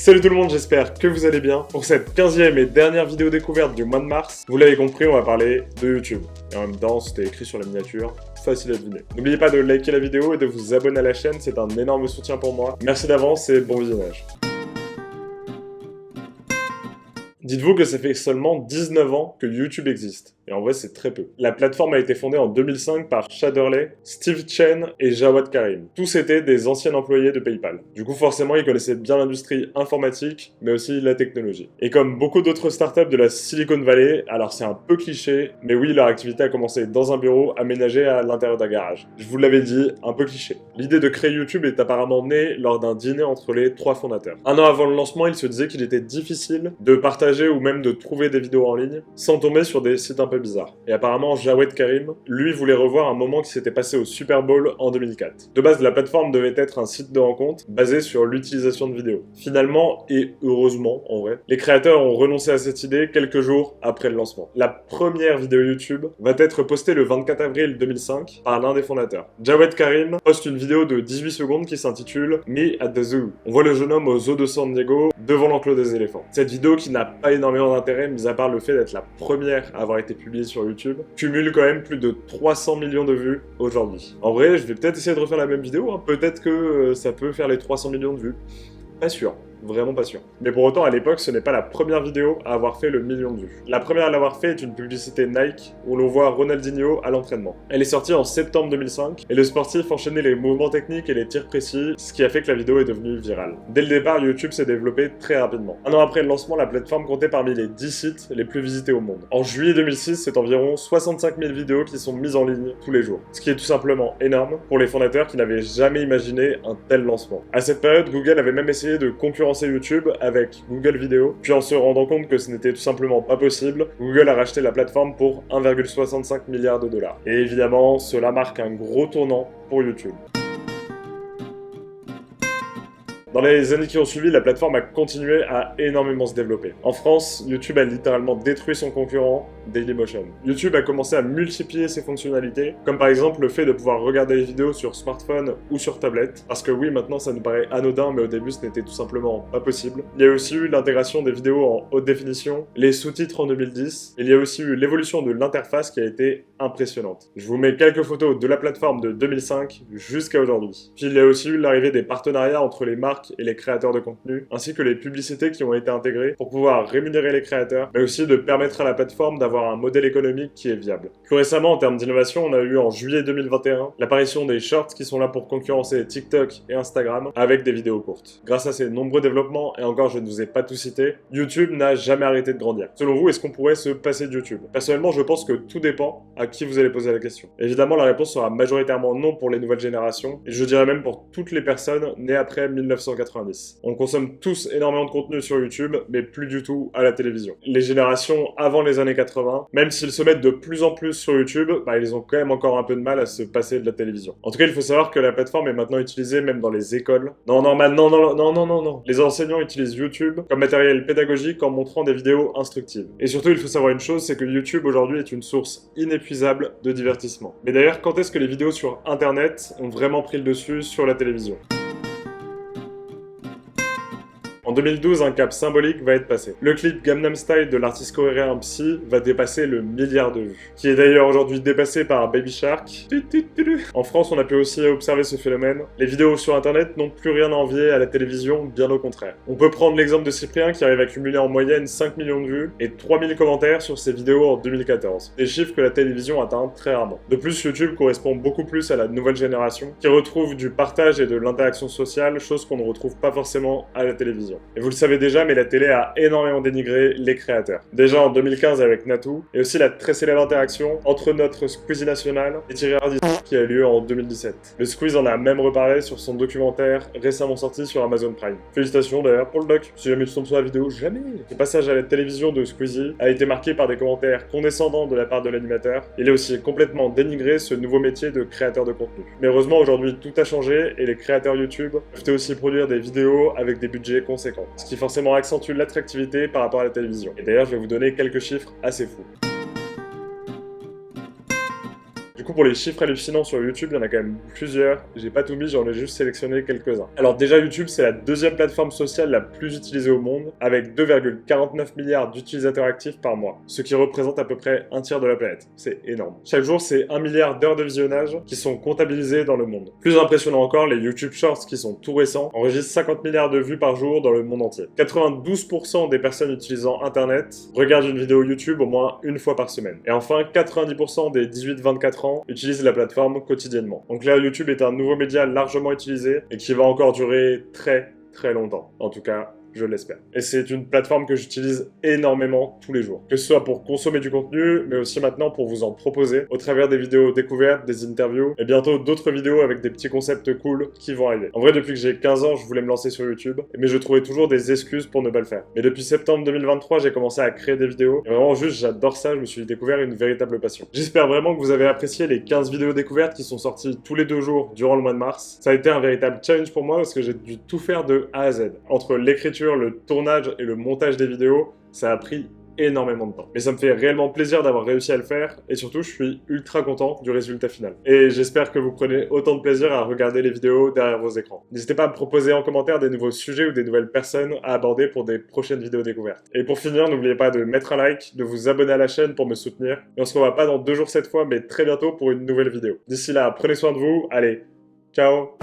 Salut tout le monde, j'espère que vous allez bien. Pour cette 15e et dernière vidéo découverte du mois de mars, vous l'avez compris, on va parler de YouTube. Et en même temps, c'était écrit sur la miniature, facile à deviner. N'oubliez pas de liker la vidéo et de vous abonner à la chaîne, c'est un énorme soutien pour moi. Merci d'avance et bon visionnage. Dites-vous que ça fait seulement 19 ans que YouTube existe. Et en vrai, c'est très peu. La plateforme a été fondée en 2005 par Shadurley, Steve Chen et Jawad Karim. Tous étaient des anciens employés de PayPal. Du coup, forcément, ils connaissaient bien l'industrie informatique, mais aussi la technologie. Et comme beaucoup d'autres startups de la Silicon Valley, alors c'est un peu cliché, mais oui, leur activité a commencé dans un bureau aménagé à l'intérieur d'un garage. Je vous l'avais dit, un peu cliché. L'idée de créer YouTube est apparemment née lors d'un dîner entre les trois fondateurs. Un an avant le lancement, ils se disaient qu'il était difficile de partager ou même de trouver des vidéos en ligne sans tomber sur des sites un peu bizarres. Et apparemment, Jawad Karim, lui, voulait revoir un moment qui s'était passé au Super Bowl en 2004. De base, la plateforme devait être un site de rencontre basé sur l'utilisation de vidéos. Finalement, et heureusement, en vrai, les créateurs ont renoncé à cette idée quelques jours après le lancement. La première vidéo YouTube va être postée le 24 avril 2005 par l'un des fondateurs. Jawad Karim poste une vidéo de 18 secondes qui s'intitule Me at the Zoo. On voit le jeune homme au zoo de San Diego devant l'enclos des éléphants. Cette vidéo, qui n'a pas énormément d'intérêt, mis à part le fait d'être la première à avoir été publiée sur YouTube, cumule quand même plus de 300 millions de vues aujourd'hui. En vrai, je vais peut-être essayer de refaire la même vidéo, hein. Peut-être que ça peut faire les 300 millions de vues. Pas sûr. Vraiment pas sûr. Mais pour autant, à l'époque, ce n'est pas la première vidéo à avoir fait le million de vues. La première à l'avoir fait est une publicité Nike où l'on voit Ronaldinho à l'entraînement. Elle est sortie en septembre 2005 et le sportif enchaînait les mouvements techniques et les tirs précis, ce qui a fait que la vidéo est devenue virale. Dès le départ, YouTube s'est développé très rapidement. Un an après le lancement, la plateforme comptait parmi les 10 sites les plus visités au monde. En juillet 2006, c'est environ 65 000 vidéos qui sont mises en ligne tous les jours. Ce qui est tout simplement énorme pour les fondateurs qui n'avaient jamais imaginé un tel lancement. À cette période, Google avait même essayé de concurrencer YouTube avec Google Vidéo, puis en se rendant compte que ce n'était tout simplement pas possible, Google a racheté la plateforme pour 1,65 milliard de dollars. Et évidemment, cela marque un gros tournant pour YouTube. Dans les années qui ont suivi, la plateforme a continué à énormément se développer. En France, YouTube a littéralement détruit son concurrent, Dailymotion. YouTube a commencé à multiplier ses fonctionnalités, comme par exemple le fait de pouvoir regarder les vidéos sur smartphone ou sur tablette, parce que oui, maintenant ça nous paraît anodin, mais au début ce n'était tout simplement pas possible. Il y a aussi eu l'intégration des vidéos en haute définition, les sous-titres en 2010, et il y a aussi eu l'évolution de l'interface qui a été impressionnante. Je vous mets quelques photos de la plateforme de 2005 jusqu'à aujourd'hui. Puis il y a aussi eu l'arrivée des partenariats entre les marques et les créateurs de contenu, ainsi que les publicités qui ont été intégrées pour pouvoir rémunérer les créateurs, mais aussi de permettre à la plateforme d'avoir un modèle économique qui est viable. Plus récemment, en termes d'innovation, on a eu en juillet 2021 l'apparition des shorts qui sont là pour concurrencer TikTok et Instagram avec des vidéos courtes. Grâce à ces nombreux développements, et encore je ne vous ai pas tout cité, YouTube n'a jamais arrêté de grandir. Selon vous, est-ce qu'on pourrait se passer de YouTube? Personnellement, je pense que tout dépend à qui vous allez poser la question. Évidemment, la réponse sera majoritairement non pour les nouvelles générations, et je dirais même pour toutes les personnes nées après 1990. On consomme tous énormément de contenu sur YouTube, mais plus du tout à la télévision. Les générations avant les années 80, même s'ils se mettent de plus en plus sur YouTube, ils ont quand même encore un peu de mal à se passer de la télévision. En tout cas, il faut savoir que la plateforme est maintenant utilisée même dans les écoles. Non. Les enseignants utilisent YouTube comme matériel pédagogique en montrant des vidéos instructives. Et surtout, il faut savoir une chose, c'est que YouTube aujourd'hui est une source inépuisable de divertissement. Mais d'ailleurs, quand est-ce que les vidéos sur Internet ont vraiment pris le dessus sur la télévision ? En 2012, un cap symbolique va être passé. Le clip Gangnam Style de l'artiste coréen Psy va dépasser le milliard de vues, qui est d'ailleurs aujourd'hui dépassé par Baby Shark. En France, on a pu aussi observer ce phénomène. Les vidéos sur Internet n'ont plus rien à envier à la télévision, bien au contraire. On peut prendre l'exemple de Cyprien qui arrive à cumuler en moyenne 5 millions de vues et 3000 commentaires sur ses vidéos en 2014. Des chiffres que la télévision atteint très rarement. De plus, YouTube correspond beaucoup plus à la nouvelle génération, qui retrouve du partage et de l'interaction sociale, chose qu'on ne retrouve pas forcément à la télévision. Et vous le savez déjà, mais la télé a énormément dénigré les créateurs. Déjà en 2015 avec Natou, et aussi la très célèbre interaction entre notre Squeezie national et Thierry Ardisson qui a eu lieu en 2017. Le Squeeze en a même reparlé sur son documentaire récemment sorti sur Amazon Prime. Félicitations d'ailleurs pour le doc. Si jamais tu tombes sur la vidéo, jamais. Le passage à la télévision de Squeezie a été marqué par des commentaires condescendants de la part de l'animateur. Il a aussi complètement dénigré ce nouveau métier de créateur de contenu. Mais heureusement aujourd'hui tout a changé et les créateurs YouTube peuvent aussi produire des vidéos avec des budgets conséquents. Ce qui forcément accentue l'attractivité par rapport à la télévision. Et d'ailleurs, je vais vous donner quelques chiffres assez fous. Du coup, pour les chiffres hallucinants sur YouTube, il y en a quand même plusieurs. J'ai pas tout mis, j'en ai juste sélectionné quelques-uns. Alors déjà, YouTube, c'est la deuxième plateforme sociale la plus utilisée au monde, avec 2,49 milliards d'utilisateurs actifs par mois, ce qui représente à peu près un tiers de la planète. C'est énorme. Chaque jour, c'est 1 milliard d'heures de visionnage qui sont comptabilisées dans le monde. Plus impressionnant encore, les YouTube Shorts, qui sont tout récents, enregistrent 50 milliards de vues par jour dans le monde entier. 92% des personnes utilisant Internet regardent une vidéo YouTube au moins une fois par semaine. Et enfin, 90% des 18-24 ans utilisent la plateforme quotidiennement. Donc là, YouTube est un nouveau média largement utilisé et qui va encore durer très longtemps. En tout cas, je l'espère. Et c'est une plateforme que j'utilise énormément tous les jours. Que ce soit pour consommer du contenu, mais aussi maintenant pour vous en proposer au travers des vidéos découvertes, des interviews, et bientôt d'autres vidéos avec des petits concepts cool qui vont arriver. En vrai, depuis que j'ai 15 ans, je voulais me lancer sur YouTube, mais je trouvais toujours des excuses pour ne pas le faire. Mais depuis septembre 2023, j'ai commencé à créer des vidéos, et vraiment juste, j'adore ça, je me suis découvert une véritable passion. J'espère vraiment que vous avez apprécié les 15 vidéos découvertes qui sont sorties tous les 2 jours durant le mois de mars. Ça a été un véritable challenge pour moi parce que j'ai dû tout faire de A à Z. Entre l'écriture, le tournage et le montage des vidéos, ça a pris énormément de temps. Mais ça me fait réellement plaisir d'avoir réussi à le faire et surtout je suis ultra content du résultat final. Et j'espère que vous prenez autant de plaisir à regarder les vidéos derrière vos écrans. N'hésitez pas à me proposer en commentaire des nouveaux sujets ou des nouvelles personnes à aborder pour des prochaines vidéos découvertes. Et pour finir, n'oubliez pas de mettre un like, de vous abonner à la chaîne pour me soutenir. Et on se revoit pas dans 2 jours cette fois, mais très bientôt pour une nouvelle vidéo. D'ici là, prenez soin de vous, allez, ciao!